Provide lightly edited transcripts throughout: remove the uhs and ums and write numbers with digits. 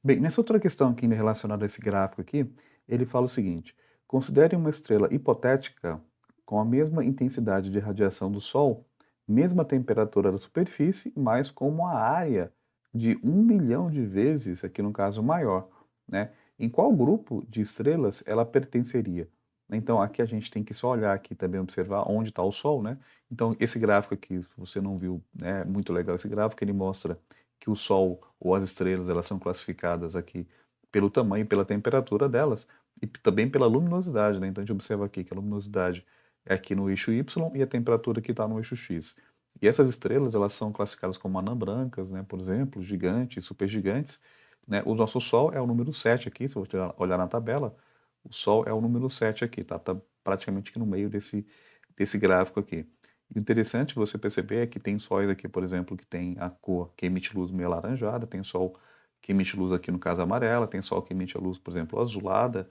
Bem, nessa outra questão aqui ainda relacionada a esse gráfico aqui, ele fala o seguinte: considere uma estrela hipotética com a mesma intensidade de radiação do Sol, mesma temperatura da superfície, mas com uma área de 1 milhão de vezes, aqui no caso maior, né? Em qual grupo de estrelas ela pertenceria? Então, aqui a gente tem que só olhar aqui também, observar onde está o Sol, né? Então, esse gráfico aqui, se você não viu, né, é muito legal esse gráfico, ele mostra que o Sol ou as estrelas elas são classificadas aqui pelo tamanho e pela temperatura delas e também pela luminosidade, né? Então a gente observa aqui que a luminosidade é aqui no eixo Y e a temperatura que está no eixo X. E essas estrelas elas são classificadas como anãs brancas, né? Por exemplo, gigantes, supergigantes, né? O nosso Sol é o número 7 aqui, se você olhar na tabela, o Sol é o número 7 aqui, tá? Tá praticamente aqui no meio desse gráfico aqui. E o interessante você perceber é que tem sóis aqui, por exemplo, que tem a cor que emite luz meio alaranjada, tem sol que emite luz aqui no caso amarela, tem sol que emite a luz, por exemplo, azulada.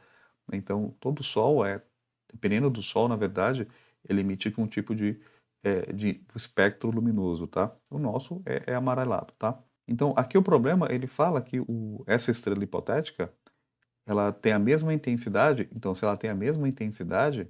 Então, todo sol dependendo do sol, na verdade, ele emite um tipo de espectro luminoso, tá? O nosso é amarelado, tá? Então, aqui o problema, ele fala que essa estrela hipotética, ela tem a mesma intensidade, então se ela tem a mesma intensidade,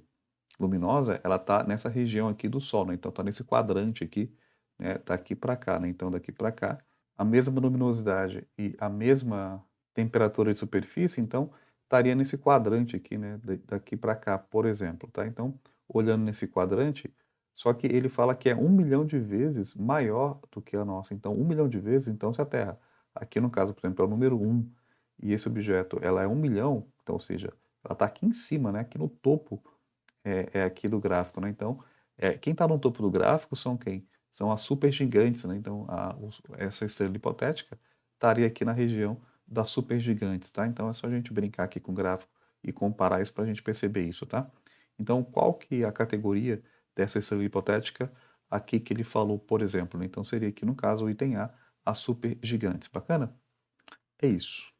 luminosa, ela está nessa região aqui do Sol, né? Então está nesse quadrante aqui, né? Tá aqui para cá, né? Então daqui para cá, a mesma luminosidade e a mesma temperatura de superfície, então estaria nesse quadrante aqui, né? Daqui para cá, por exemplo, tá? Então, olhando nesse quadrante, só que ele fala que é 1 milhão de vezes maior do que a nossa. Então, 1 milhão de vezes, então se a Terra, aqui no caso, por exemplo, é o número 1, e esse objeto, ela é 1 milhão, então, ou seja, ela está aqui em cima, né? Aqui no topo é aqui do gráfico, né? Então, quem está no topo do gráfico são quem? São as supergigantes, né? Então, essa estrela hipotética estaria aqui na região das supergigantes, tá? Então, é só a gente brincar aqui com o gráfico e comparar isso para a gente perceber isso, tá? Então, qual que é a categoria dessa estrela hipotética aqui que ele falou, por exemplo, né? Então, seria aqui, no caso, o item A, as supergigantes. Bacana? É isso.